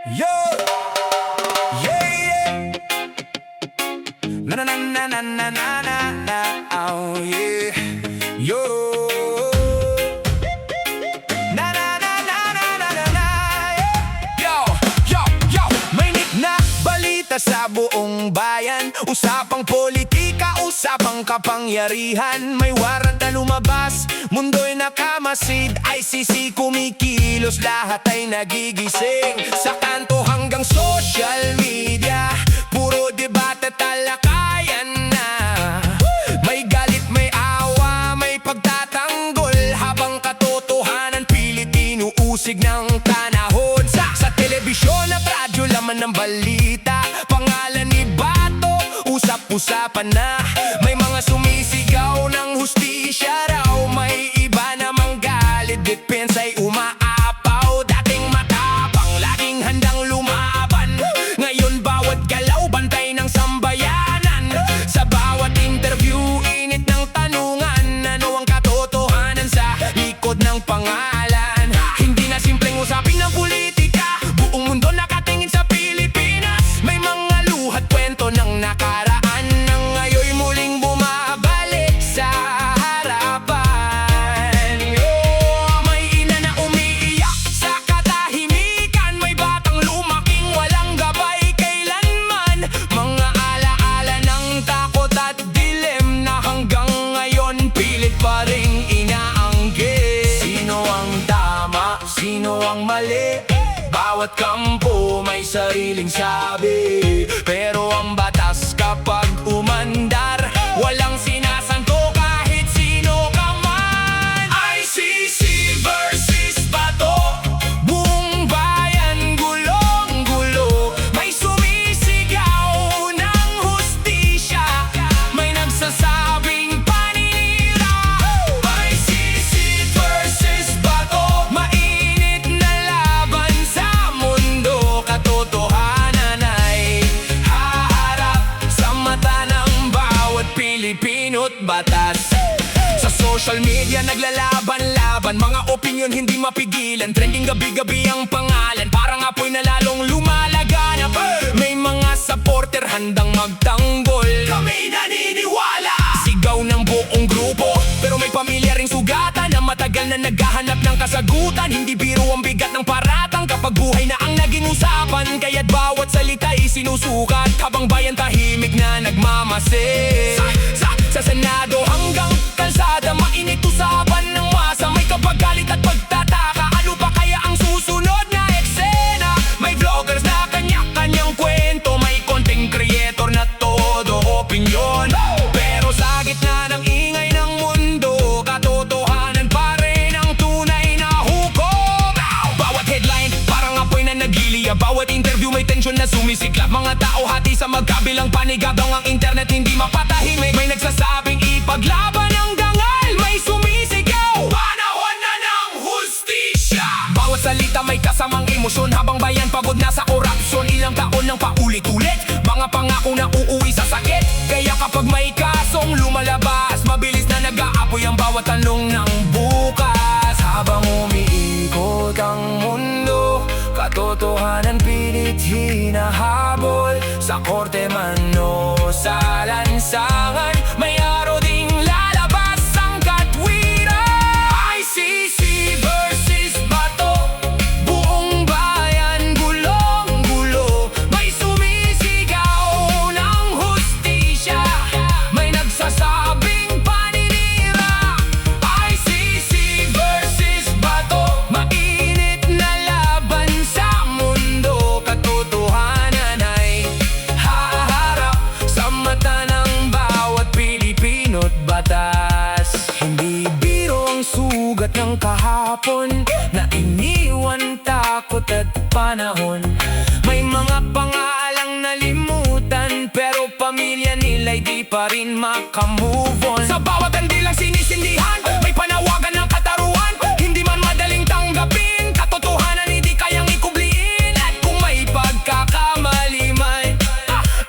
Yo, yeah, yeah. Na na na na na na na na na. Oh yeah. Yo. Na na na na na na na na. Yo, yo, yo. Mainit na balita sa buong bayan. Usapang politika, usapang kapangyarihan. May warrant na lumabas, mundo'y nakamasid. ICC kumikilos, lahat ay nagigising. Sa kanto hanggang social media, puro debate, talakayan na. May galit, may awa, may pagtatanggol, habang katotohanan pilit inuusig ng tanahon. Sa telebisyon at radyo, laman ng balita, pangalan ni Bato, usap-usapan na. May mga sumisigaw ng hustisya raw, may iba namang galit, depensa'y umaapaw. Dating matapang, laging handang lumaban, ngayon bawat galaw, bantay ng sambayanan. Sa bawat interview, init ng tanungan, ano ang katotohanan sa likod ng pangalan. Hindi na simpleng usapin ng politika, buong mundo nakatingin sa Pilipinas. May mga luhat kwento ng nakaraan, na ngayon muling bumabalik sa harapan. May ina na umiiyak sa katahimikan, may batang lumaking walang gabay kailanman. Mga alaala ng takot at dilim, na hanggang ngayon pilit pa ring inaangkin. Sino ang tama, sino ang mali? Bawat kampo may sariling sabi, pero ang batas kapag umandar, walang sinasanto kahit sino ka man. ICC versus Bato, buong bayan gulong-gulo. May sumisigaw ng hustisya, may nagsasabing paninira. ICC versus Bato, mainit na laban sa mundo. Katotohanan ay haharap sa mata ng bawat Pilipino't batas. Sa social media naglalaban-laban, mga opinyon hindi mapigilan. Trending gabi-gabi ang pangalan, parang apoy na lalong lumalaganap. May mga supporter handang magtanggol, kami naniniwala. Sigaw ng buong grupo, pero may pamilya ring sugatan, na matagal na naghahanap ng kasagutan. Hindi biro ang bigat ng paratang kapag buhay na ang naging usapan. Kaya't bawat salita'y sinusukat, habang bayan tahimik na nagmamasid. Sa Senado hanggang kalsada, mainit usapan ng masa. May kapagalit at pagtataka, ano pa kaya ang susunod na eksena? May vloggers na kanya-kanyang kwento, may content creator na todo opinyon. Pero sa gitna ng ingay ng mundo, katotohanan pa rin ang tunay na hukom. Bawat headline parang apoy na nagiliya, bawat interview may tensyon na sumisiklab. Mga tao hati sa magkabilang panig, habang ang internet hindi mapatahimik. May nagsasabing ipaglaban ang dangal, may sumisigaw, panahon na ng hustisya. Bawat salita may kasamang emosyon, habang bayan pagod na sa korupsyon. Ilang taon nang paulit-ulit, mga pangako na uuwi sa sakit. Kaya kapag may kasong lumalabas, mabilis na nag-aapoy ang bawat tanong ng bukas. Habang umiikot ang mundo, katotohanan pilit hinahabol. Sa korte man o sa lansangan, may araw ding lalabas ang katwiran. ICC versus Bato, buong bayan gulong-gulo. May sumisigaw ng hustisya, may nagsasabing paninira. ICC versus Bato, mainit na laban sa mundo. Katotohanan ay haharap sa mata ng bawat Pilipino't batas. Hindi biro ang sugat ng kahapon, na iniwan takot at panahon. May mga pangalang nalimutan, pero pamilya nila'y di pa rin makamove on. Sa bawat kandilang sinisindihan, may panawagan ng kataruan. Hindi man madaling tanggapin, katotohanan hindi kayang ikubliin. At kung may pagkakamali man,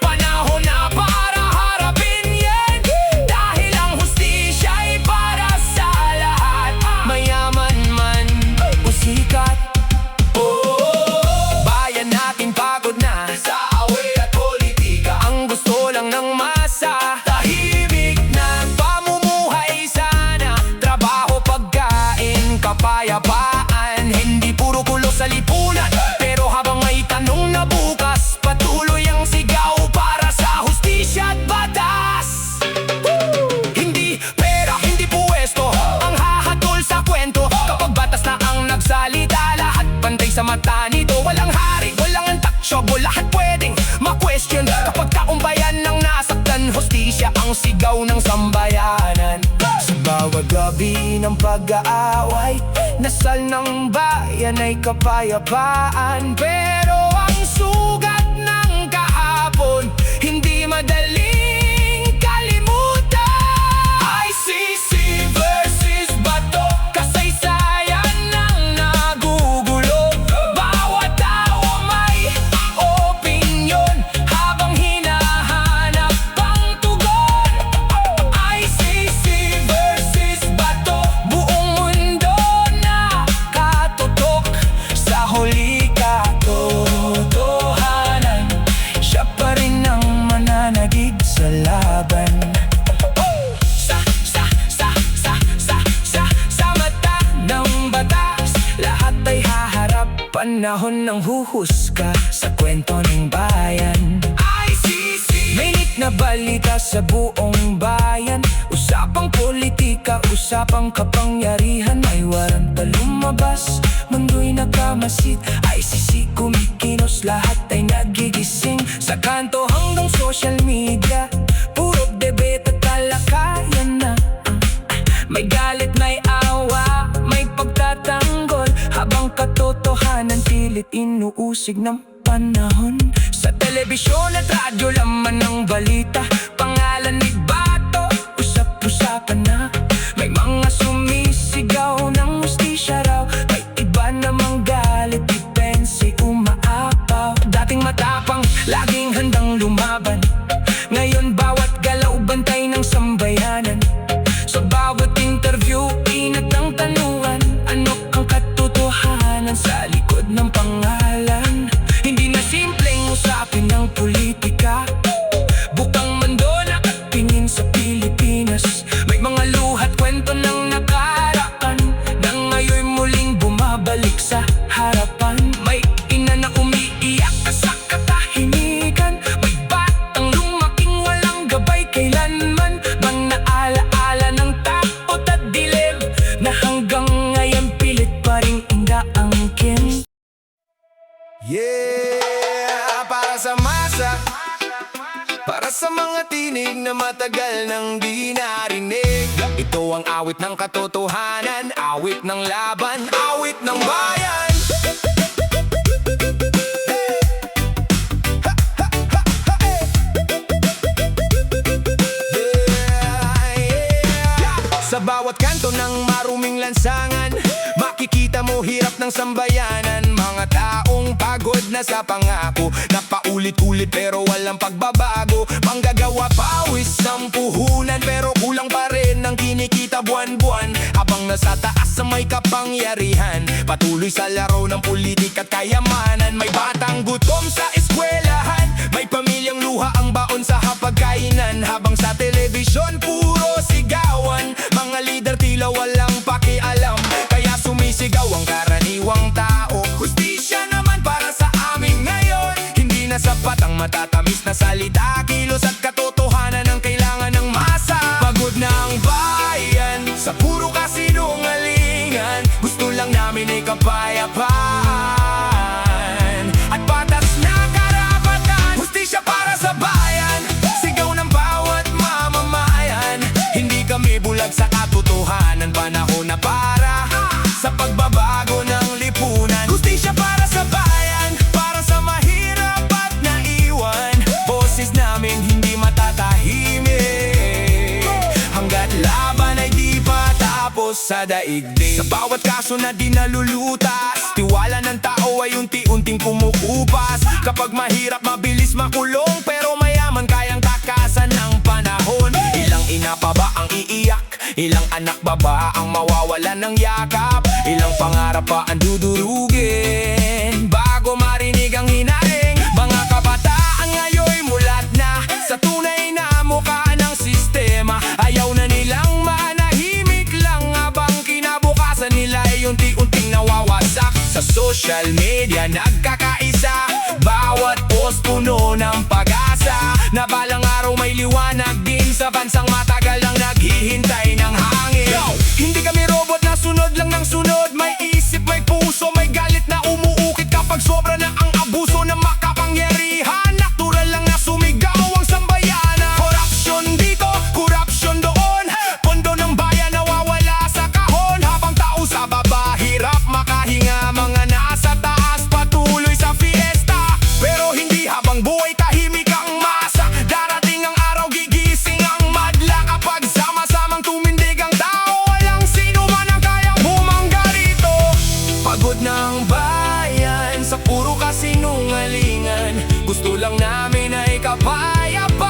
panahon na para harapin yan. Dahil ang hustisya'y para sa lahat, mayaman man o sikat. Bayan natin lipunan. Pero habang may tanong na bukas, patuloy ang sigaw para sa hustisya at batas. Hindi pera, hindi puwesto ang hahatol sa kwento. Kapag batas na ang nagsalita, lahat pantay sa mata nito. Walang hari, walang antaksyobo, lahat pwedeng ma-question. Kapag kaumbayan ng nasaktan, hustisya ang sigaw ng sambayanan. Sa bawat gabi ng pag-aaway, dasal ng bayan ay kapayapaan. Pero ang sugat ng kahapon, hindi madaling kalimutan. ICC versus Bato, kasaysayan ng nagugulo. Bawat tao may opinyon habang hinahanap ang tugon. ICC versus Bato, buong mundo nakatutok. Sa huli katotohanan, siya pa rin ang mananagig sa laban. Sa mata ng batas, lahat ay haharap. Panahon ng huhusga sa kwento ng bayan. ICC, mainit na balita sa buong bayan. Usapang politika, usapang kapangyarihan. May waranta lumabas, mundo'y nakamasid. ICC kumikilos, lahat ay nagigising. Sa kanto hanggang social media, puro debate at talakayan na. May galit, may awa, may pagtatanggol, habang katotohanan pilit inuusig ng panahon. Sa telebisyon at radyo, laman ng balita, pangalan ni Bato, usap-usapan na. May mga sumisigaw ng hustisya raw, may iba namang galit, depense umaapaw. Dating matapang, laging handang lumaban, ngayon bawat galaw bantay ng sambayanan. Sa bawat interview, inat ang tanungan, ano ang katotohanan sa likod ng pangalan? Hindi na simpleng usapin ng politika, bukang mundo nakatingin sa Pilipinas. May mga luhat, kwento ng nakaraan, na ngayon muling bumabalik sa harapan. May ina na umiiyak sa katahimikan, may batang lumaking walang gabay kailanman. Mga alaala ng takot at dilim, na hanggang ngayon pilit pa rin inaangkin. Yeah, para sa masa, para sa mga tinig na matagal nang di narinig. Ito ang awit ng katotohanan, awit ng laban, awit ng bayan. Sa bawat kanto ng maruming lansangan, makikita mo hirap ng sambayanan. Mga taong pagod na sa pangako, na paulit-ulit pero walang pagbabago. Manggagawa pawis ang puhunan, pero kulang pa rin ang kinikita buwan-buwan. Habang nasa taas sa may kapangyarihan, patuloy sa laro ng politika at kayamanan. May batang gutom sa eskwelahan, may pamilyang luha ang baon sa hapagkainan. Habang sa telebisyon puro sigawan, mga lider tila walang pakialam, kaya sumisigaw ang karaniwang tao. Hustisya naman para sa amin ngayon, hindi na sapat ang matatamis na salita. Kilos at katotohanan ang kailangan ng masa. Pagod na ang bayan sa puro kasinungalingan, gusto lang namin ay kapayapaan at patas na karapatan. Hustisya para sa bayan, sigaw ng bawat mamamayan. Hindi kami bulag sa katotohanan, panahon na para sa pagbabago ng lipunan. Hustisya para sa bayan, para sa mahirap at naiwan. Boses namin hindi matatahimik, hanggat laban ay di pa tapos sa daigdig. Sa bawat kaso na di nalulutas, tiwala ng tao ay unti-unting kumukupas. Kapag mahirap mabilis makulong, pero mayaman kayang takasan ng panahon. Ilang ina pa ba ang iiyak? Ilang anak ba ang mawawalan ng yakap? Ilang pangarap pa ang dudurugin bago marinig ang hinaing? Mga kabataan ngayon mulat na sa tunay na mukha ng sistema. Ayaw na nilang manahimik lang, habang kinabukasan nila ay unti-unting nawawasak. Sa social social media nagkakaisa. Bawat post puno ng pag-asa na balang araw may liwanag din sa bansang matagal nang naghihintay ng hangin. Hindi kami robot na sunod lang ng sunod. May isip, may puso, may galit na umuukit kapag sobra na ang abuso ng makapangyarihan. Natural lang na sumigaw ang sambayanan. Korupsyon dito, korupsyon doon. Pondo ng bayan nawawala sa kahon. Habang tao sa baba, hirap makahinga. Mga nasa taas patuloy sa fiesta. Pero hindi habang buhay tahimik ang masa. Darating ang araw, gigising ang madla. Kapag sama-samang tumindig ang tao, walang sino man ang kayang bumangga rito. Pagod ng bayan sa puro kasinungalingan. Gusto lang namin ay kapayapaan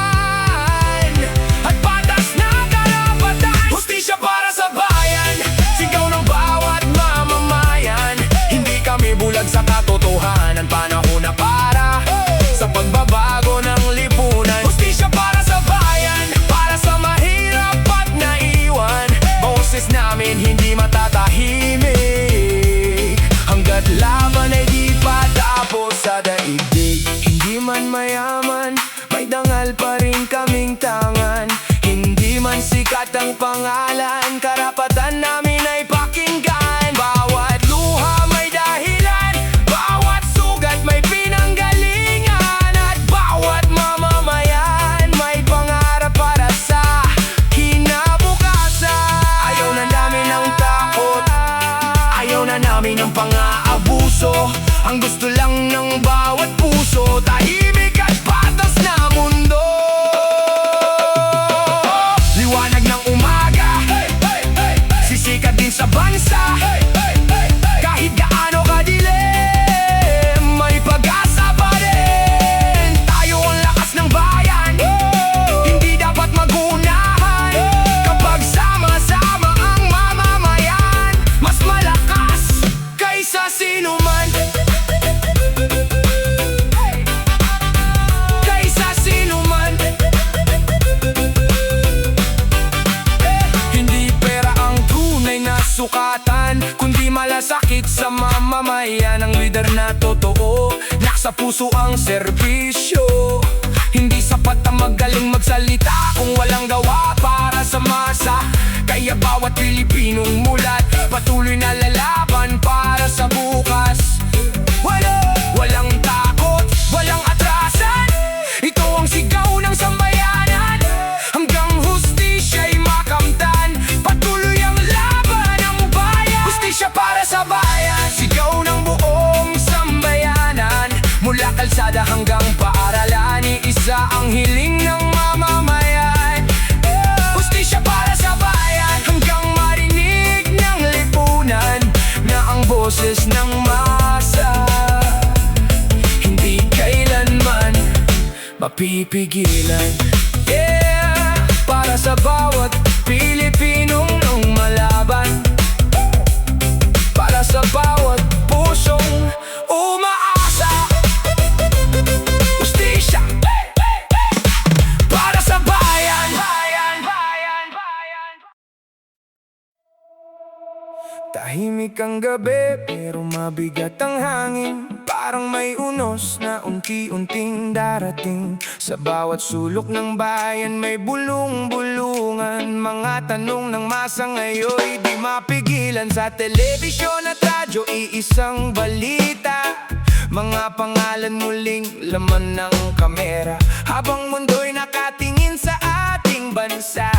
at patas na karapatan. Hustisya para sa bayan, sigaw ng bawat mamamayan. Hindi kami bulag sa katotohanan, panahon na para sa pagbabago ng lipunan. Hustisya para sa bayan, para sa mahirap at naiwan. Boses namin hindi matatahimik hanggat laban ay di pa tapos sa daigdig. Hindi man mayaman, may dangal pa rin kaming tangan. Hindi man sikat ang pangalan, karapatan namin ay pakinggan. Bawat luha may dahilan, bawat sugat may pinanggalingan. At bawat mamamayan may pangarap para sa kinabukasan. Ayaw na namin ng takot, ayaw na namin ng pang-aabuso. Ang gusto lang ng bawat puso, tahimik at patas na mundo. Liwanag ng umaga, sisikat din sa bansa. Kahit gaano kadilim, may pag-asa pa rin. Tayo ang lakas ng bayan, hindi dapat magunahan. Kapag sama-sama ang mamamayan, mas malakas kaysa sino man. Kaysa sino man. Hindi pera ang tunay na sukatan, kundi malasakit sa mamamayan. Ang lider na totoo, naksa puso ang serbisyo. Hindi sapat ang magaling magsalita kung walang gawa para sa masa. Kaya bawat Pilipinong mulat, patuloy na lalaban para sa bukas. Walang takot, walang atrasan. Ito ang sigaw ng sambayanan. Hanggang hustisya'y makamtan, patuloy ang laban ng bayan. Hustisya para sa bayan, sigaw ng buong sambayanan. Mula kalsada hanggang paaralan, iisa ang hiling ng mamamayan. Hustisya para sa bayan, hanggang marinig ng lipunan na ang boses ng masa hindi kailanman mapipigilan. Yeah, para sa bawat Pilipinong nung malaban, para sa bawat pusong umaasa. Hustisya para sa bayan. Tahimik ang gabi pero mabigat ang hangin. Parang may unos na unti-unting darating. Sa bawat sulok ng bayan may bulong-bulungan. Mga tanong ng masa ngayon di mapigilan. Sa telebisyon at radyo iisang balita. Mga pangalan muling laman ng kamera. Habang mundo'y nakatingin sa ating bansa,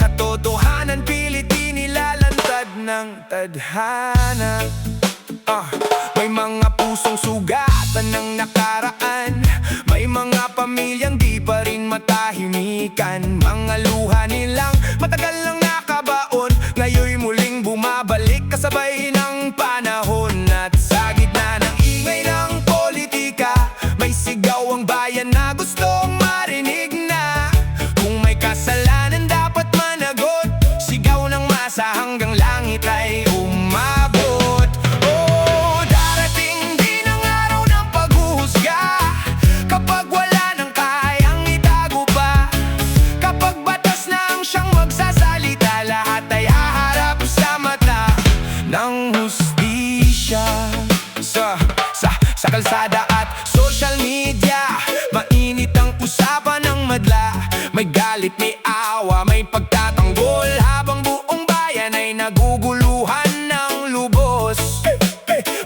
katotohanan pilit inilalantad ng tadhana. May mga pusong sugatan ng nakaraan. May mga pamilyang di pa rin matahimikan. Mga luha nilang matagal lang nakabaon, ngayon'y muling bumabalik kasabay ng panahon. At sa gitna ng ingay ng politika, may sigaw ang bayan na gustong marinig na kung may kasalanan dapat managot. Sigaw ng masa hanggang langit ay umabot. Darating din ang araw ng paghuhusga. Kapag wala nang kayang itago pa, kapag batas siya. Sa kalsada at social media, mainit ang usapan ng madla. May galit, may awa, may pagtatanggol, habang buong bayan ay naguguluhan ng lubos.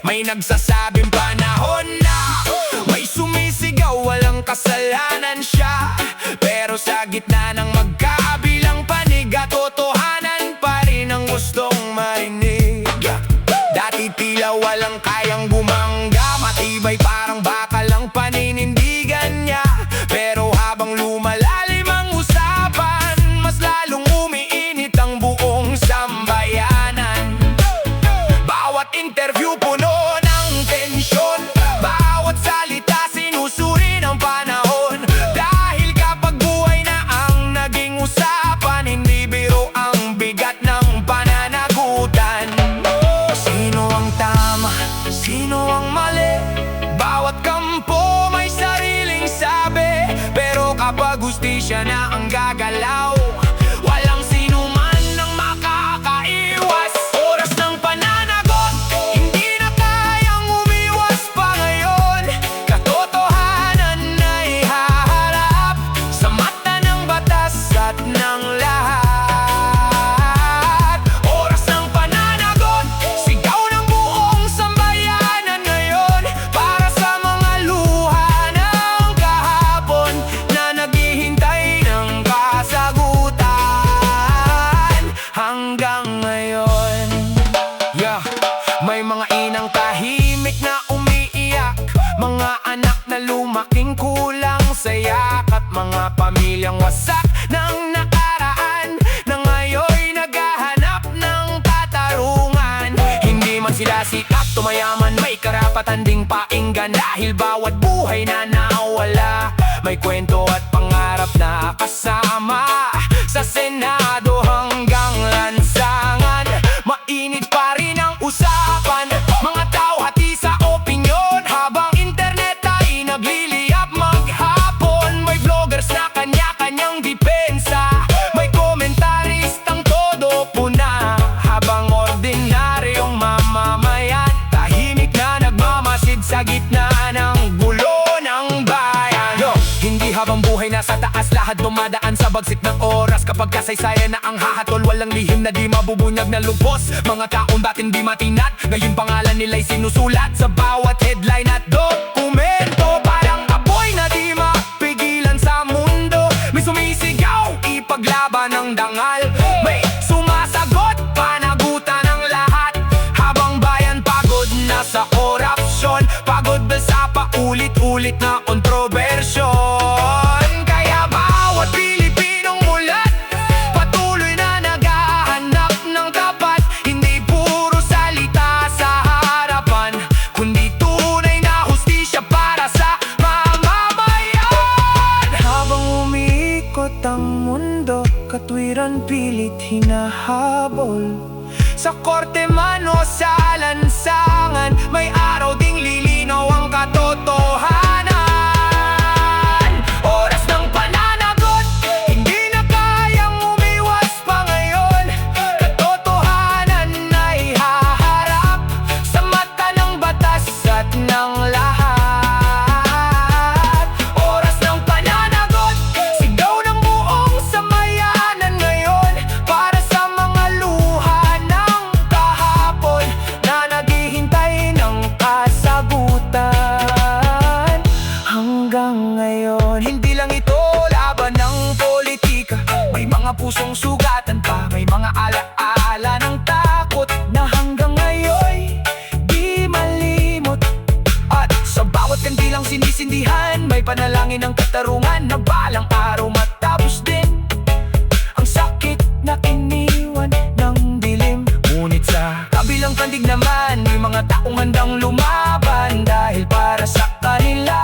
May nagsasabing panahon na, may sumisigaw, walang kasalanan siya. Pero sa gitna ng magkaabilang panig, totohanan pa rin ang gustong marinig. Dati tila walang kayang bumangga, matibay parang bakal ang paninindigan niya. Pero habang lumalalim ang usapan, mas lalong umiinit ang buong sambayanan. Bawat interview puno ng tensyon, bawat salita sinusuri ng panahon. Dahil kapag buhay na ang naging usapan, hindi biro ang bigat ng pananagutan. Sino ang tama? Sino ang mali? Bawat kampo may sariling sabi. Pero kapag hustisya na ang gagalaw, walang sino man ang makakaiwas. Oras ng pananagot, hindi na kayang umiwas pa ngayon. Katotohanan na ihaharap sa mata ng batas at ng lahat. Oras ng pananagot, sigaw ng buong sambayanan ngayon, para sa mga luha ng kahapon na naghihintay ng kasagutan hanggang ngayon. May mga inang tahimik na umiiyak, mga anak na lumaking kulang sa yak, at mga pamilyang wasak ng nakaraan na ngayon naghahanap ng katarungan. Hindi man sila sikat o mayaman, may karapatan ding painggan, dahil bawat buhay na nawala may kwento at pangarap na kasama. Sa Senado hanggang lansangan, mainit pa rin ang usapan. Mga tao hati sa opinyon, habang internet ay nagliliyap maghapon. May vloggers na kanya-kanyang depensa, may komentaristang todo puna, habang ordinaryong mamamayan tahimik na nagmamasid sa gitna ng gulo ng bayan. Hindi habang buhay nasa taas, lahat dumadaan sa bagsik ng oras. Kapag kasaysayan na ang hahatol, walang lihim na di mabubunyag na lubos. Mga taong dating di matinat, ngayon pangalan nila'y sinusulat sa bawat headline at dokumento. Parang apoy na di mapigilan sa mundo, may sumisigaw, ipaglaban ng dangal. May sumasagot, panagutan ng lahat, habang bayan pagod na sa korupsyon, pagod na sa paulit-ulit na kontrobersyon. Kaya bawat Pilipinong mulat, patuloy na naghahanap ng tapat. Hindi puro salita sa harapan, kundi tunay na hustisya para sa mamamayan. Habang umiikot ang mundo, katwiran pilit hinahabol. Sa korte man o sa lansangan, may araw ding lilinaw ang katotohanan. Oras ng pananagot, hindi na kayang umiwas pa ngayon. Katotohanan na ihaharap sa mata ng batas at ng lahat. Oras ng pananagot, sigaw ng buong sambayanan ngayon, para sa mga luha ng kahapon na naghihintay ng kasagutan hanggang ngayon. Hindi lang ito laban ng politika, may mga pusong sugatan pa, may mga alaala ng takot na hanggang ngayon di malimot. At sa bawat kandilang sinisindihan, may panalangin ng katarungan na balang araw matapos din ang sakit na iniwan ng dilim. Ngunit sa kabilang kandig naman, may mga taong handang lumaban, dahil para sa kanila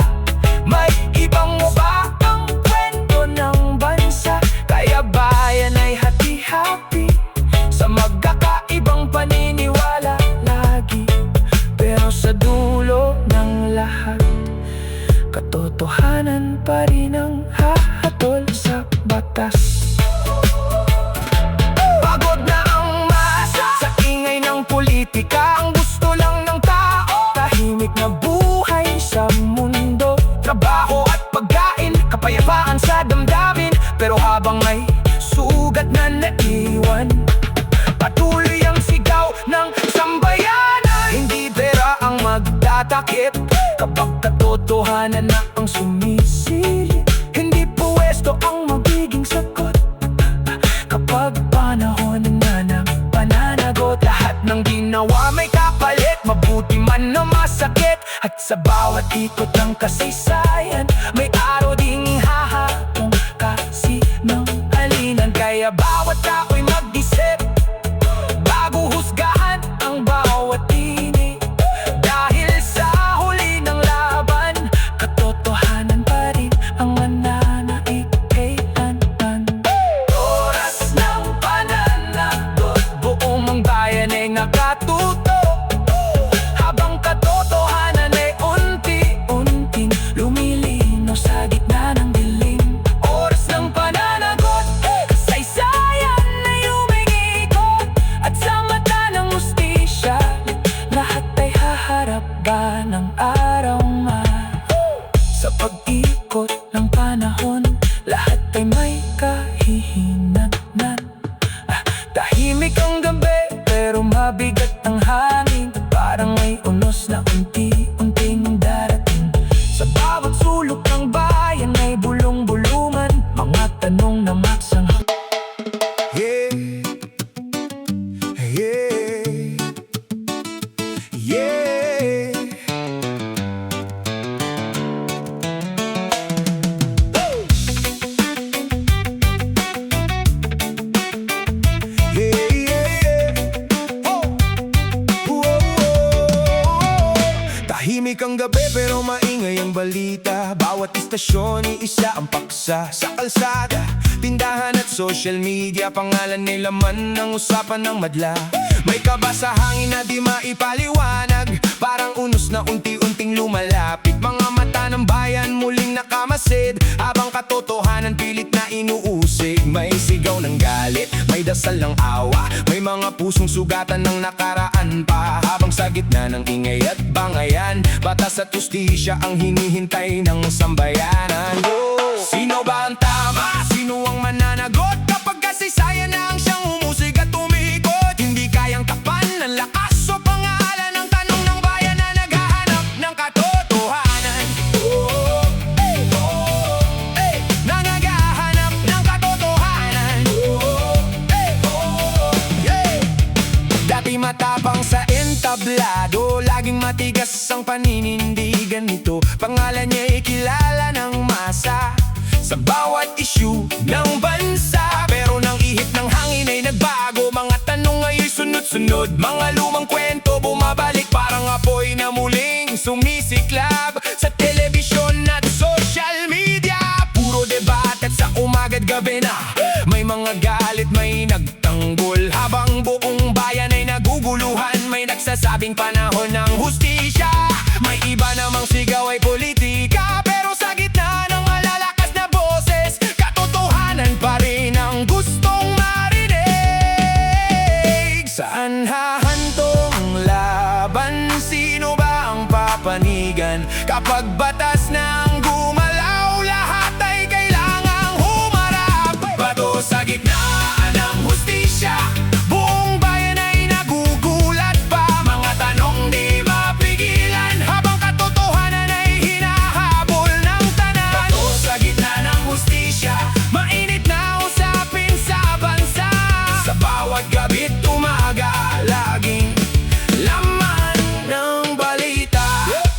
may ibang mabakang kwento ng bansa. Kaya bayan ay hati-hati sa magkakaibang paniniwala lagi, pero sa dulo ng lahat, katotohanan pa rin ang hahatol sa batas. Pagod na ang masa sa ingay ng politika, ang gusto lang ng tao habang may sugat na naiwan. Patuloy ang sigaw ng sambayanan. Hindi pera ang magtatakip kapag katotohanan na ang sumisilip. Hindi puwesto ang magiging sagot kapag panahon na ng pananagot. Lahat ng ginawa may kapalit, mabuti man o masakit. At sa bawat ikot ng kasaysayan, may araw ding hahapong kasi ng halinan. Kaya bawat tao'y mag-isip bago husgahan ang bawat tinig. Dahil sa huli ng laban, katotohanan pa rin ang mananaig kailanman. Oras ng pananagot, buong ang bayan ay nakatuto, habang katotohanan ay unti-unting lumilino sa gitna ng dilim. Oras ng pananagot, kasaysayan ay umingikot, at sa mata ng hustisya, lahat ay haharap ba ng araw nga? Sa pag-ikot ng panahon, lahat ay may kahihinatnan. Tahimik ang gabi, pero mabigat ang hangin. Parang may unos na unti-unting darating. Sa bawat sulok ng bayan ay bulong-bulungan, mga tanong na maksang Yeah, yeah, yeah. Yeah, yeah. Oh. Whoa. Tahimik ang gabi pero maingay ang balita. Bawat istasyon, iisa ang paksa. Sa kalsada, tindahan at social media, pangalan ay laman ng usapan ng madla. May kaba sa hangin na di maipaliwanag, parang unos na unti-unting lumalapit. Mga mata ng bayan muling nakamasid, habang katotohanan pilit na inuusig. May sigaw ng galit, may dasal ng awa, may mga pusong sugatan ng nakaraan pa. Habang sa gitna ng ingay at bangayan, batas at justisya ang hinihintay ng sambayanan. Sino ba ang tama? Sino ang mananagot? Kapag kasaysayan na ang siyang humusig at umikot, hindi kayang tapan ng lakas o pangalan ng tanong ng bayan na naghahanap ng katotohanan. Na naghahanap ng katotohanan. Dati matapang sa entablado, laging matigas ang paninindigan nito. Pangalan niya kilala ng masa sa bawat issue ng bansa. Pero nang ihip ng hangin ay nagbago, mga tanong ay sunod-sunod, mga lumang kwento bumabalik, parang apoy na muling sumisiklab sa telebisyon at social media. Puro debate at sa umaga't gabi na may mga galit, may nagtanggol, habang buong bayan ay naguguluhan. May nagsasabing panahon ng hustisya, may iba namang sigaw ay politika. Pero sa gitna ng malalakas na boses, katotohanan pa rin ang gustong marinig. Saan hahantong laban? Sino ba ang papanigan? Kapag batas nang gumalaw, lahat ay kailangang humarap. Bato sa gitna ng hustisya, buong bayan ay nagugulat pa. Mga tanong di mapigilan, habang katotohanan ay hinahabol ng tanan. Bato sa gitna ng hustisya, mainit na usapin sa bansa. Sa bawat gabi't umaga, laging laman ng balita.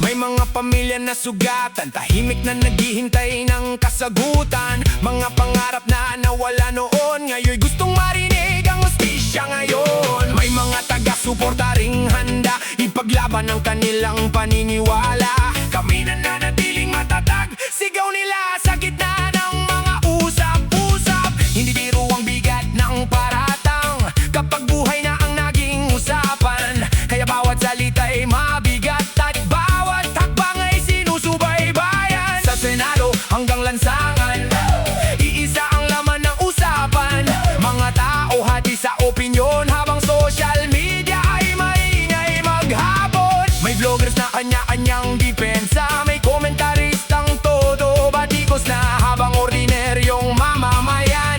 May mga pamilya na sugatan, tahimik na naghihintay ng kasagutan. Mga pangarap na nawala noon, ngayon'y gustong marinig ang hustisya ngayon. May mga taga-suporta ring handa ipaglaban ang kanilang paniniwala. Kami nananatiling matatag, sigaw nila sa gitna ng mga usap-usap. Hindi biro ang bigat ng paratang kapag buhay na ang naging usapan. Kaya bawat salita ay mabigat at bawat hakbang ay sinusubaybayan. Sa Senado hanggang lansangan, iisa ang laman ng usapan. Mga tao hati sa opinyon, habang social media ay maingay maghapon. May vloggers na kanya-kanyang depensa, may komentaristang todo batikos na, habang ordinaryong mamamayan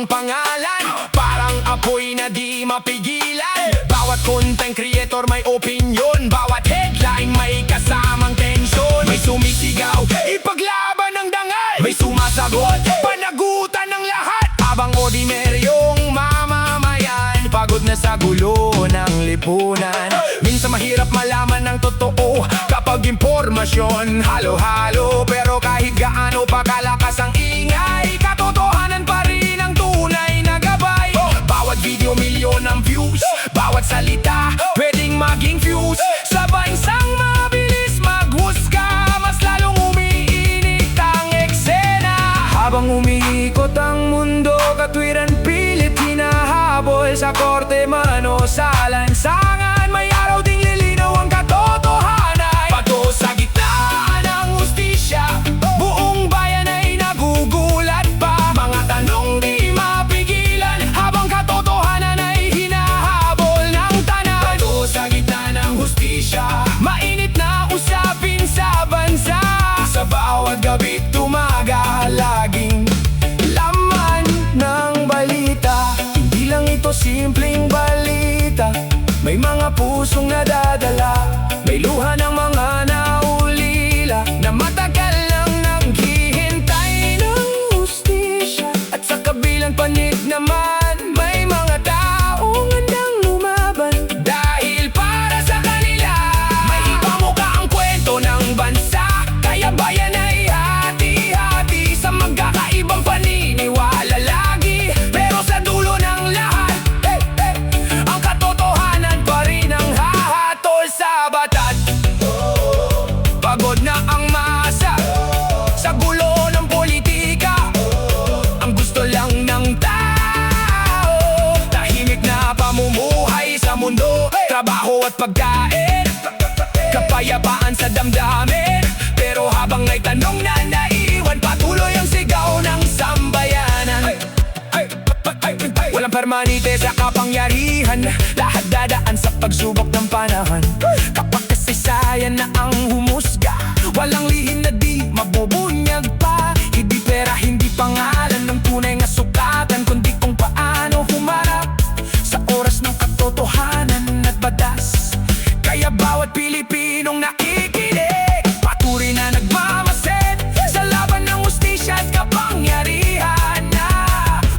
ang pangalan, parang apoy na di mapigilan. Bawat content creator may opinion, bawat headline may kasamang tensyon. May sumisigaw, ipaglaban ng dangal, may sumasagot, panagutan ng lahat. Habang ordinaryong mamamayan, pagod na sa gulo ng lipunan. Minsan mahirap malaman ng totoo kapag impormasyon halo-halo. Pero kahit gaano pa kalakas ang ingay, katotohanan pa rin ang tunay na gabay. Bawat video milyon ang views, bawat salita pwedeng maging fuse. Sa bansang mabilis maghusga, mas lalong umiinit ang eksena. Habang umiikot ang mundo, katwiran pilit hinahabol. Sa korte man o sa lansangan, may araw ding lilinaw ang katotohanan. Pato sa gitna ng hustisya, buong bayan ay nagugulat pa. Mga tanong di mapigilan, habang katotohanan ay hinahabol ng tanan. Pato sa gitna ng hustisya, mainit na usapin sa bansa. Sa bawat gabi tumaga, laging laman ng balita. Hindi lang ito simpleng balita, may mga pusong nadadala, may luha ng mga naulila na matagal lang naghihintay ng hustisya. At sa kabilang panig naman, may mga taong handang lumaban dahil para sa kanila. May ibang mukha ang kwento ng bansa, kaya bayan ay hati-hati sa magkakaibang paniniwala lagi. Pero sa dulo ng lahat, ang katotohanan pa rin ang hahatol sa batat. Pagod na ang masa sa gulo ng politika, ang gusto lang ng tao tahimik na pamumuhay sa mundo. Trabaho at pagkain, kapayapaan sa damdamin. Pero habang may tanong na naiwan, patuloy ang sigaw ng sambayanan. Walang permanente sa kapangyarihan, lahat dadaan sa pagsubok ng panahon. Kapag kasaysayan na ang humusga, walang lihim na di mabubunyag pa. Hindi pera, hindi pangalan ng tunay nga sukatan, kundi kung paano humarap sa oras ng katotohanan at batas. Kaya bawat Pilipinong nakikinig, patuloy na nagmamasid sa laban ng hustisya at kapangyarihan na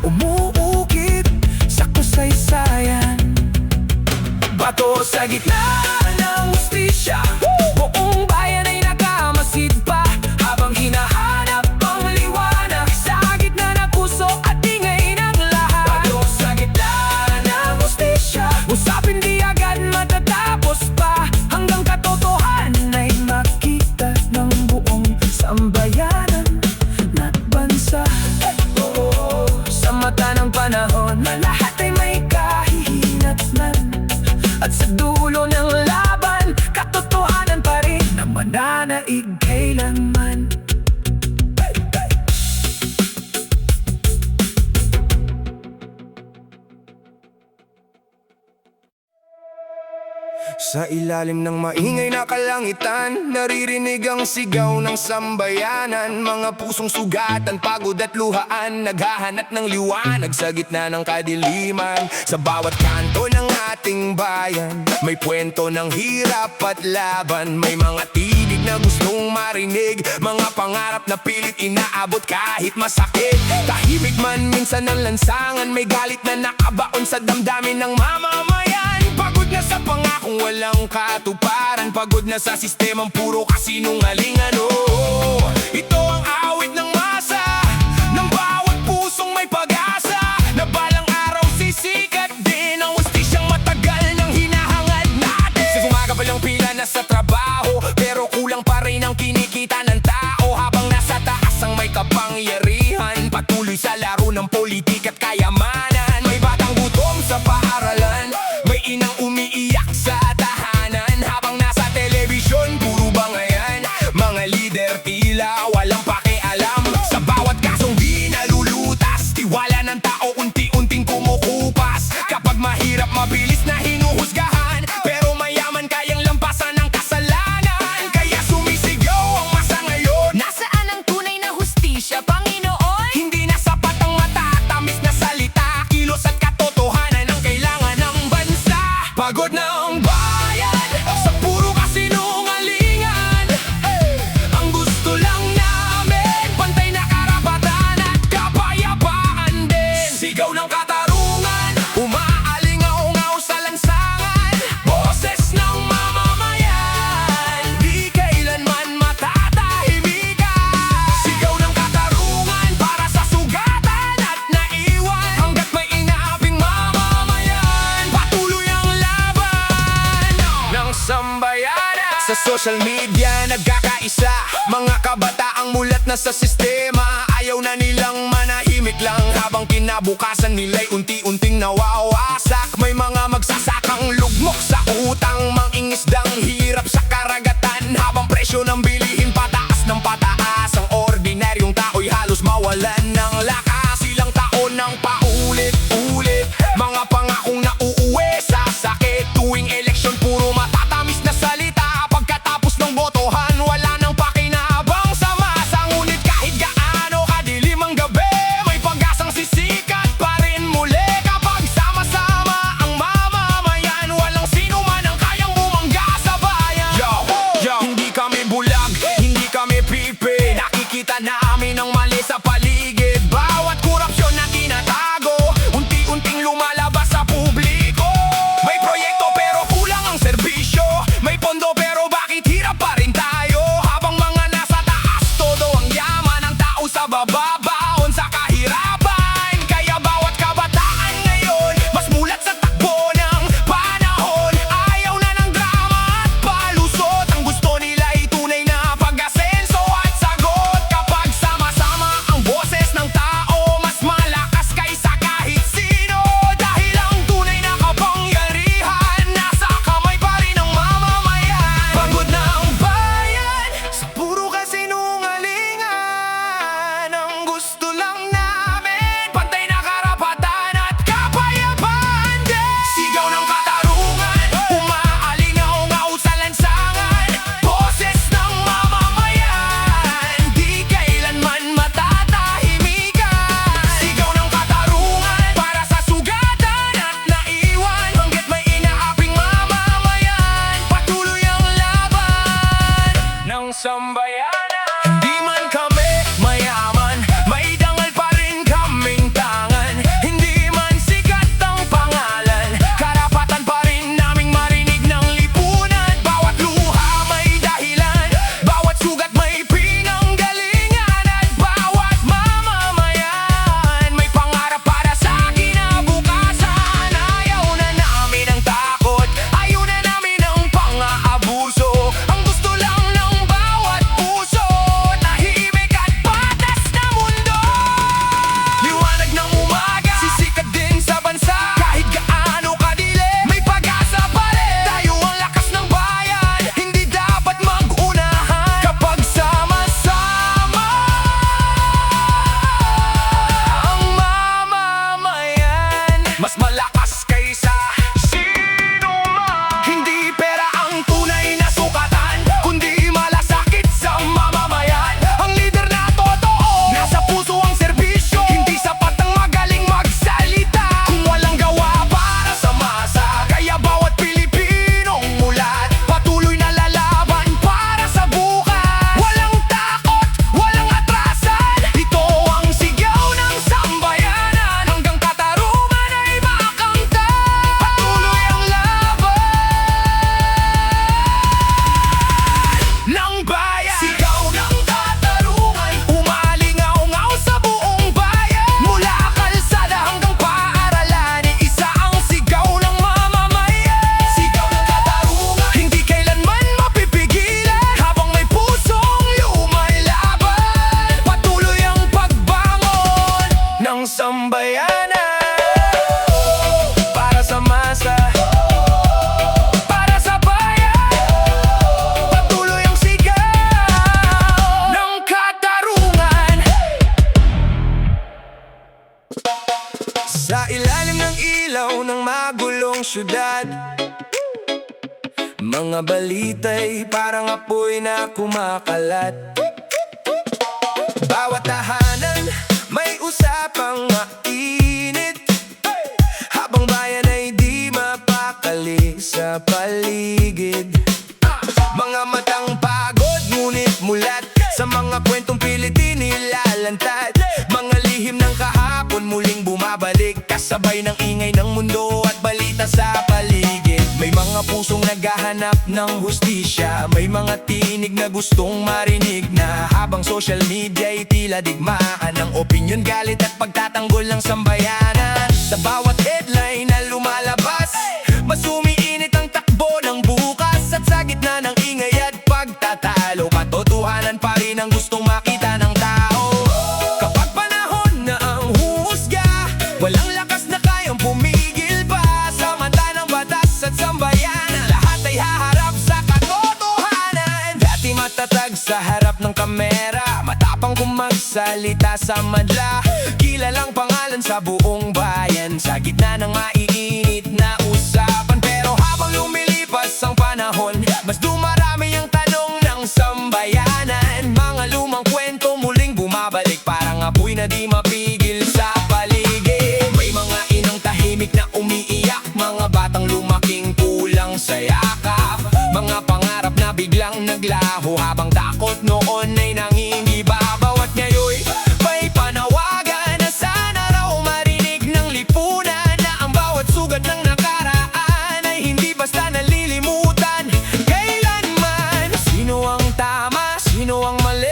umuukit sa kasaysayan. Bato sa gitna ng hustisya, buong bayan ay nakamasid pa. Habang hinahanap ang liwanag sa gitna ng puso at ingay ng lahat. Bato sa gitna ng hustisya, usapin di agad matatapos pa, hanggang katotohanan ay makita ng buong sambayanan at bansa. Sa mata ng panahon, na lahat ay may kahihinatnan. At sa dulo ng laban, katotohanan pa rin na mananaig kailanman. Sa ilalim ng maingay na kalangitan, naririnig ang sigaw ng sambayanan. Mga pusong sugatan, pagod at luhaan, naghahanap ng liwanag sa gitna ng kadiliman. Sa bawat kanto ng ating bayan, may kwento ng hirap at laban. May mga tinig na gustong marinig, mga pangarap na pilit inaabot kahit masakit. Tahimik man minsan ang lansangan, may galit na nakabaon sa damdamin ng mamamayan. Pagod na sa pangakong walang katuparan, pagod na sa sistemang puro kasinungalingan. Ito ang awit ng masa, ng bawat pusong may pag-asa, na balang araw sisikat din ang hustisyang matagal nang hinahangad natin. Sa gumagabal ang pila na sa trabaho, pero kulang pa rin ang kinikita ng tao. Habang nasa taas ang may kapangyarihan, patuloy sa laro ng politik at kayamanan. May batang gutom sa paaralan, may inang umiiyak sa tahanan. Habang nasa telebisyon, puro bangayan, mga lider tila walang Pagod na ang bayan sa puro kasinungalingan. Ang gusto lang namin pantay na karapatan at kapayapaan din. Sigaw ng katarungan, umaalingaw-ngaw sa lansangan. Boses ng mamamayan, di kailanman matatahimikan. Sigaw ng katarungan para sa sugatan at naiwan. Hanggat may inaaping mamamayan, patuloy ang laban ng sambayanan. Sa social media nagkakaisa, mga kabataang mulat na sa sistema. Ayaw na nilang manahimik lang, habang kinabukasan nila'y unti-unting nawawasak. May mga magsasakang lugmok sa utang, mangingisdang hirap sa karagatan. Habang presyo ng bilihin pataas ng pataas, ang ordinaryong tao'y halos mawalan ng lakas. Ilang taon ng paulit-ulit, mga pangakong nauuwi sa sakit. Tuwing eleksyon puro matatamis na salita, pagkatapos ng botohan wala nang pakinabang sa masa. Ngunit kahit gaano kadilim ang gabi, may pag-asang sisikat pa rin muli. Kapag sama-sama ang mamamayan, walang sino man ang kayang bumangga sa bayan. Hindi kami bulag, hindi kami pipi, nakikita namin ang mali sa paligid. Bawat korupsyon na tinatago, unti-unting lumalabas sa publiko. May proyekto pero kulang ang serbisyo, may pondo pero bakit hirap pa rin tayo? Habang mga nasa taas todo ang yaman, ang tao sa baba baon sa kahirapan. Kaya bawat kabataan ngayon mas mulat sa takbo ng panahon. Ayaw na ng drama at palusot, ang gusto nila ay tunay na pag-asenso at sagot. Kapag sama-sama ang boses ng tao, mas malakas kaysa kahit sino. Dahil ang tunay na kapangyarihan nasa kamay pa rin ng mamamayan. Pagod na ang bayan sa puro kasinungalingan. Ang gusto lang namin pantay na karapatan at kapayapaan din. Sigaw ng katarungan, umaalingaw-ngaw sa lansangan. Boses ng mamamayan, di kailanman matatahimikan. Sigaw ng katarungan para sa sugatan at naiwan. Hanggat may inaaping mamamayan, patuloy ang laban ng sambayanan. Hindi man kami mayaman, may dangal pa rin kaming tangan. Hindi man sikat ang pangalan, karapatan pa rin naming marinig ng lipunan. Bawat luha may dahilan, bawat sugat may pinanggalingan. At bawat mamamayan may pangarap para sa kinabukasan. Ayaw na namin ang takot, ayaw na namin ang pang-aabuso. Ang gusto lang ng bawat puso, tahimik at patas na mundo. Liwanag ng umaga, sisikat din sa bansa. Kahit gaano kadilim, may pag-asa pa rin. Tayo ang lakas ng bayan, hindi dapat mag-unahan. Kapag sama-sama ang mamamayan, mas malakas kaysa sino man. Hindi pera ang tunay na sukatan, kundi malasakit sa mamamayan. Ang lider na totoo, nasa puso ang serbisyo. Hindi sapat ang magaling magsalita kung walang gawa para sa masa. Kaya bawat Pilipinong mulat, patuloy na lalaban para sa bukas. Walang takot, walang atrasan, ito ang sigaw ng sambayanan. Hanggang katarungan ay makamtan, patuloy ang laban ng bayan. Sigaw ng katarungan, umaalingaw-ngaw sa buong bayan. Mula kalsada hanggang paaralan, isa ang sigaw ng mamamayan. Sigaw ng katarungan, hindi kailanman mapipigilan. Habang may pusong lumalaban, patuloy ang pagbangon ng sambayanan. Para sa masa, para sa bayan, patuloy ang sigaw ng katarungan. Sa ilalim ng ilaw ng magulong syudad, mga balita'y parang apoy na kumakalat. Bawat tahanan may usapang mainit, habang bayan ay di mapakali. sa paligid. Mga matang pagod ngunit mulat sa mga kwentong pilit nilalantad. Mga lihim ng kahapon muling bumabalik, kasabay ng ingay ng mundo at balita sa paligid. May mga pusong naghahanap ng hustisya, may mga tinig na gustong marinig na habang social media ay tila digmaan ng opinyon, galit at pagtatanggol ng sambayanan. Sa bawat headline na lumalabas, mas umiinit ang takbo ng bukas, at sa gitna ng ingay at pagtatalo, katotohanan pa rin ang gustong makita ng tao. Kapag panahon na ang huhusga, walang lakas na kayang pumigil pa. Sa mata ng batas at sambayanan, lahat ay haharap sa katotohanan. Dati matatag sa harap ng kamera, matapang kung magsalita sa madla, kilalang pangalan sa buong bayan, sa gitna ng maiinit na usapan. Pero habang lumilipas ang panahon, mas dumarami ang tanong ng sambayanan. Mga lumang kwento muling bumabalik, parang apoy na di mapigil sa paligid. May mga inang tahimik na umiiyak, mga batang lumaking kulang sa yakap, mga pangarap na biglang naglaho habang takot noon ay nangingibabaw. At ngayon may panawagan na sana raw marinig ng lipunan, na ang bawat sugat ng nakaraan ay hindi basta nalilimutan kailanman. Sino ang tama, sino ang mali,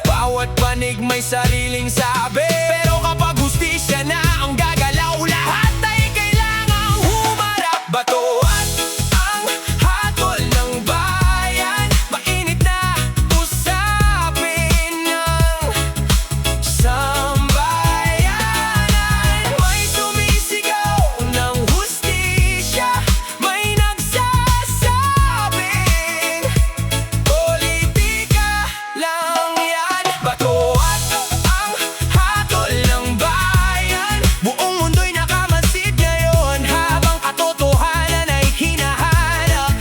bawat panig may sariling sabi. Pero kapag hustisya na ang gagalaw, lahat ay kailangang humarap. Bato at ang hatol ng bayan, mainit na usapin ng sambayanan. May sumisigaw ng hustisya, may nagsasabing politika lang yan. Bato at ang hatol ng bayan, buong mundo'y nakamasid ngayon habang katotohanan ay hinahanap.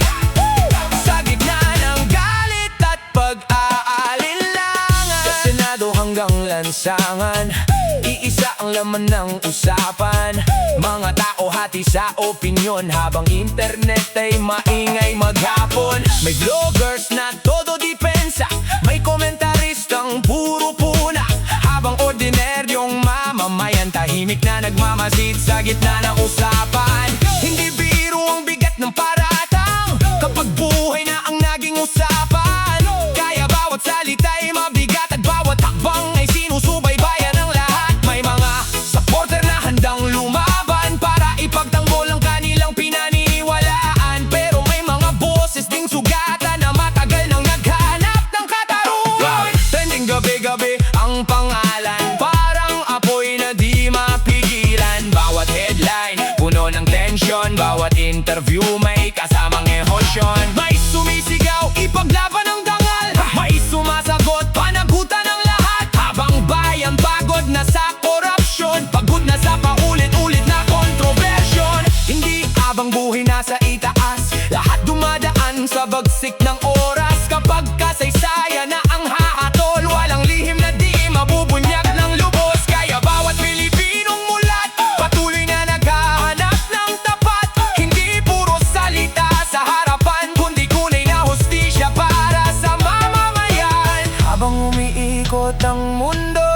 Sa gitna ng galit at pag-aalinlangan, sa Senado hanggang lansangan, iisa ang laman ng usapan. Mga tao hati sa opinyon, habang internet ay maingay maghapon. May vloggers na todo depensa, may komentaristang puro puna, habang ordinaryong mamamayan tahimik na nagmamasid sa gitna ng usapan. Hindi biro ang bigat ng paratang kapag buhay na ang naging usapan, kaya bawat salita ay mabigat at bawat hakbang ay sinusubaybayan ng lahat. May mga supporter na handang lumaban para ipagtanggol ang kanilang pinaniniwalaan, pero may mga boses ding sugatan na matagal nang naghanap ng katarungan. Trending gabi-gabi ang pangalan, parang apoy na di mapigilan. Bawat headline puno ng tension, bawat interview may kasamang emosyon. May sumisigaw, ipaglaban ang dangal, may sumasagot, panagutan ng lahat, habang bayan pagod na sa korupsyon, pagod na sa paulit-ulit na kontrobersyon. Hindi habang buhay nasa itaas, lahat dumadaan sa bagsik ng oras. Kapag kasaysayan na ang hahatol, walang lihim na di mabubunyag ng lubos. Kaya bawat Pilipinong mulat, patuloy na naghahanap ng tapat, hindi puro salita sa harapan, kundi tunay na hustisya para sa mamamayan. Habang umiikot ang mundo,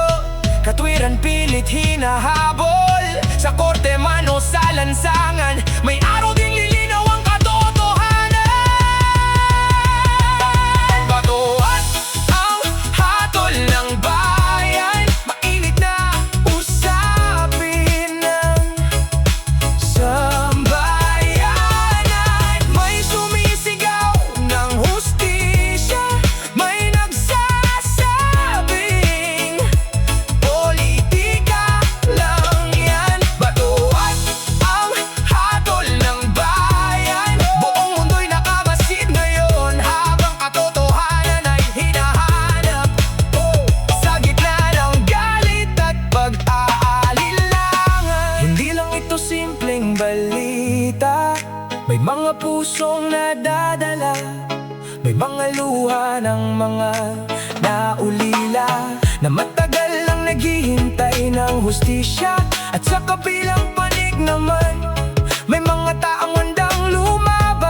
katwiran pilit hinahabol, sa korte man o sa lansangan, may araw ding lilinaw ang katotohanan. Bato at ang hatol ng bayan, mainit na usapin ng sambayanan. May sumisigaw ng hustisya, may nagsasabing politika lang yan. Bato at ang hatol ng bayan, buong mundo'y nakamasid ngayon habang katotohanan ay hinahanap. Sa gitna ng galit at pag-aalinlangan, hindi lang ito simpleng balita, may mga pusong nadadala, may mga luha ng mga naulila, na matagal lang naghihintay ng hustisya. At sa kabilang panig naman, may mga taong handang lumaban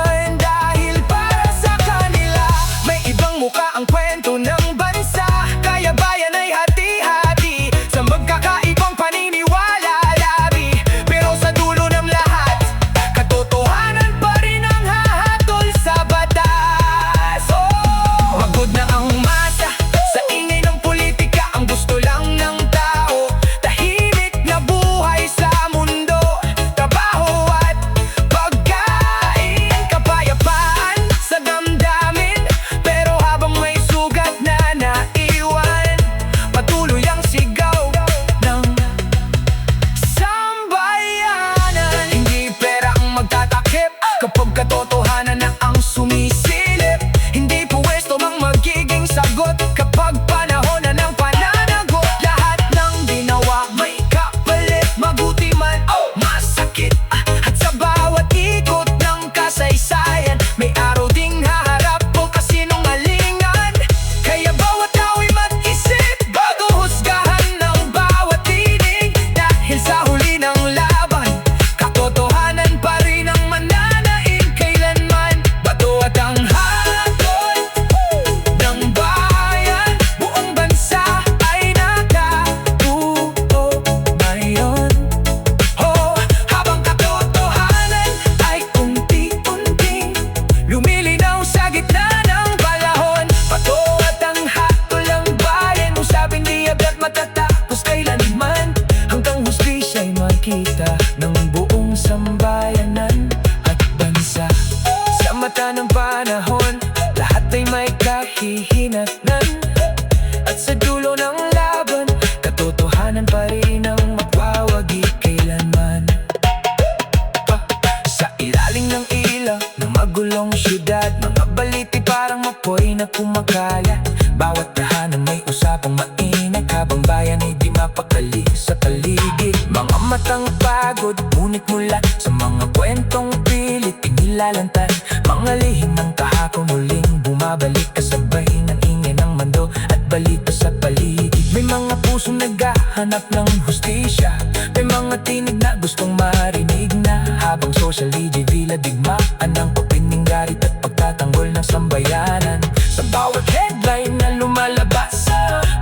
gitna ng panahon, lahat ay may kahihinatnan. At sa dulo ng laban, katotohanan pa rin ang magwawagi kailanman. Sa ilalim ng ilaw ng magulong syudad, mga baliti parang mapoy na kumakalat. Bawat tahanan may usapang mainit, habang bayan ay di mapakali sa paligid. Mga matang pagod, ngunit mula sa mga kwentong pilit inilalantad. Mga lihim ng kahapon muling bumabalik, kasabay ng ingay ng mando at balita sa paligid. May mga pusong naghahanap ng hustisya, may mga tinig na gustong marinig na. Habang social media tila digmaan ng opining garit at pagtatanggol ng sambayanan. Sa bawat headline na lumalabas,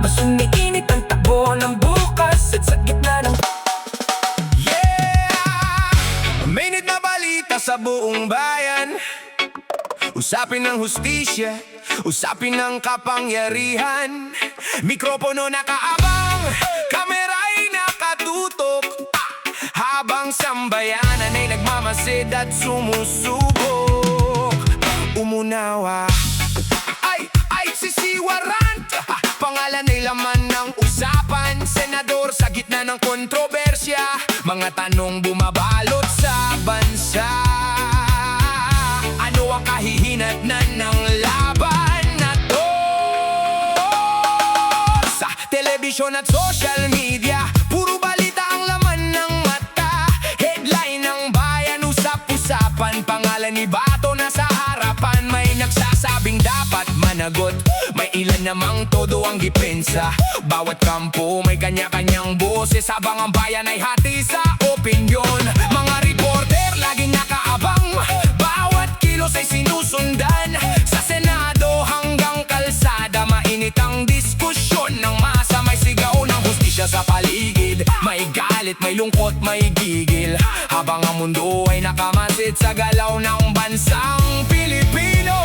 mas umiinit ang takbo ng bukas. At sa gitna ng mainit na balita sa buong bayan, usapin ng hustisya, usapin ng kapangyarihan. Mikropono nakaabang, kamera'y nakatutok, habang sambayanan ay nagmamasid at sumusubok. Umunawa ay sisiwaran, pangalan ay laman ng usapan. Senador sa gitna ng kontrobersya, mga tanong bumabalot sa bansa. Ano ang kahihinatnan ng laban na to? Sa telebisyon at social media, puro balita ang laman ng mata. Headline ng bayan, usap-usapan, pangalan ni Bato na sa harapan. May nagsasabing dapat managot, may ilan namang todo ang gipensa. Bawat kampo may kanya-kanyang boses, habang ang bayan ay hati sa opinyon. Mga reporter laging nakaabang, bawat kilos ay sinusundan. Sa Senado hanggang kalsada, mainit ang diskusyon ng masa. May sigaw ng hustisya sa paligid, may galit, may lungkot, may gigil, habang ang mundo ay nakamasid sa galaw ng bansang Pilipino.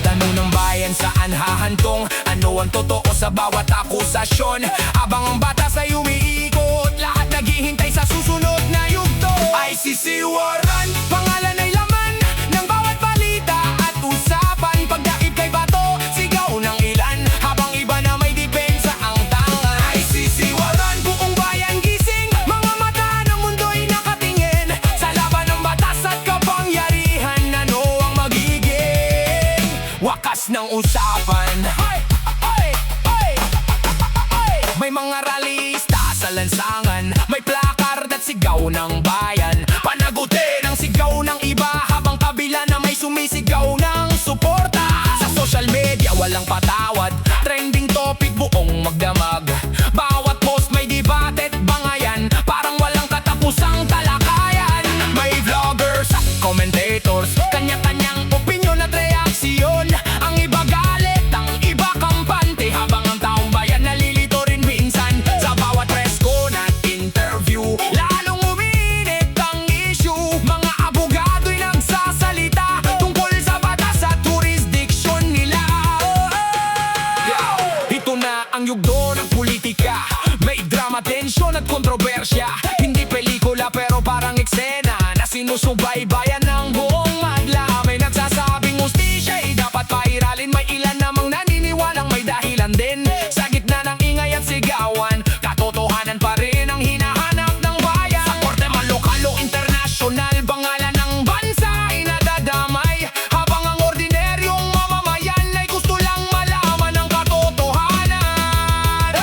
Tanong ng bayan, saan hahantong? Ano ang totoo sa bawat akusasyon? Habang ang batas ay umiikot, lahat naghihintay sa susunod na yugto. ICC Warrant, pangalan ay laman ng bawat balita at usapan. Pagdaib kay Bato, sigaw ng ilan, habang iba na may depensa ang tangan. ICC Warrant, buong bayan gising, mga mata ng mundo'y nakatingin sa laban ng batas at kapangyarihan. Ano ang magiging wakas ng usapan? May mga ralista sa lansangan, may placard at sigaw ng bayan. Panagutin ang sigaw ng iba, habang kabila na may sumisigaw ng suporta. Sa social media walang patawad, trending topic buong magdamag. Bawat post may debate at bangayan, parang walang katapusang talakayan. May vloggers at commentators, kanya-kanyang opinyon at reaksyon. Ang iba galit, ang iba kampante, habang ang taong bayan nalilito rin minsan. Sa bawat press con at interview, lalong uminit ang issue. Mga abogado'y nagsasalita tungkol sa batas at jurisdiction nila. Ito na ang yugto ng politika, may drama, tensyon at kontrobersya. Hindi pelikula pero parang eksena na sinusubaybayan ng buong madla. May nagsasabing hustisya ay dapat pairalin, may ilan namang naniniwalang may dahilan din. Sa gitna ng ingay at sigawan, katotohanan pa rin ang hinahanap ng bayan. Sa korte man lokal o internasyonal, pangalan ng bansa ay nadadamay, habang ang ordinaryong mamamayan ay gusto lang malaman ang katotohanan.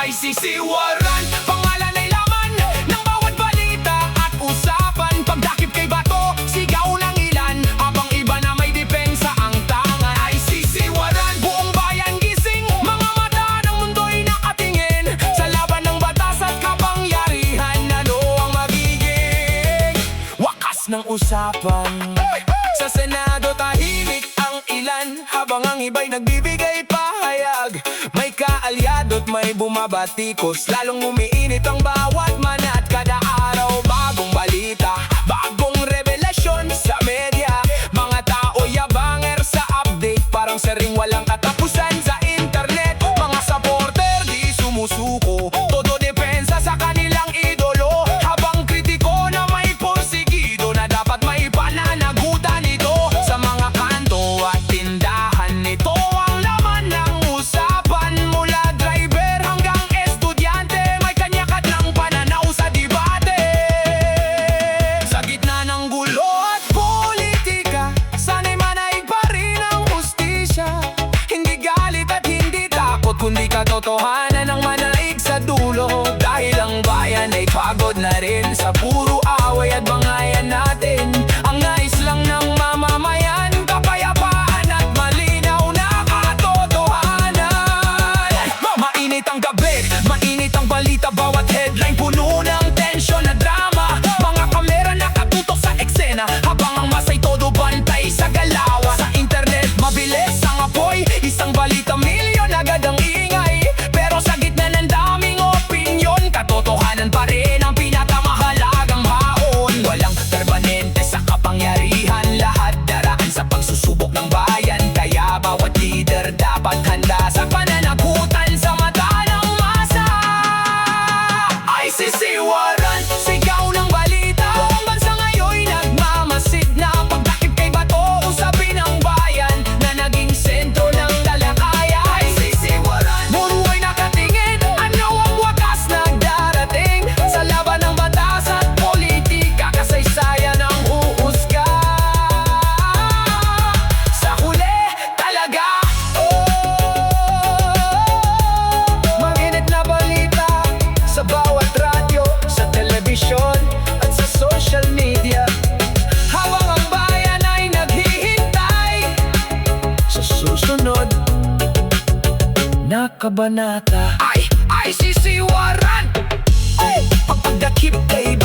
ICC Warrant, pangalan ay laman ng bawat balita at usapan. Pagdakip kay Bato, sigaw ng ilan, habang iba na may depensa ang tangan. ICC Warrant, buong bayan gising, mga mata ng mundo'y nakatingin sa laban ng batas at kapangyarihan. Ano ang magiging wakas ng usapan? Sa Senado tahimik ang ilan, habang ang iba'y nagbibigay pahayag. May kaalyado at may bumabatikos, lalong umiinit ang bawat manat. Kada araw bagong balita, bagong revelasyon sa media. Mga tao yabanger sa update, parang sering walang katapusan sa internet. Mga supporter di sumusuko, todo depensa sa kanilang idolo, habang kritiko na may porsigido na dapat may pananagutan ito. katotohanan ang manaig sa dulo. Dahil ang bayan ay pagod na rin sa puro away at bangayan natin. Ang nais lang ng mamamayan, kapayapaan at malinaw na katotohanan. Mainit ang gabi, mainit ang balita, bawat headline puno ng tensyon na drama. Mga kamera nakatutok sa eksena, habang ang masay todo bantay sa galawa. Sa internet mabilis ang apoy, isang balita milyon agad ang ingay. Pero sa gitna ng daming opinyon, katotohanan pa rin ang pinakamahalagang haon. Walang permanente sa kapangyarihan, lahat daraan sa pagsusubok ng bayan. Kaya bawat leader dapat handa sa pananagutan sa mata ng masa. ICC warrant, sigaw ng balita. Buong bansa ngayon'y nagmamasid na pagtakip kay Bato, usapin ng bayan na naging sentro ng talakayan. ICC warrant, puro ay nakatingin, ano ang wakas na darating sa laban ng batas at politika, kasaysayan ang huhusga. Sa huli talaga, mainit na balita sa bawat radyo, sa telebisyon at sa social media. Habang ang bayan ay naghihintay sa susunod na kabanata. ICC warrant, pagdakip kay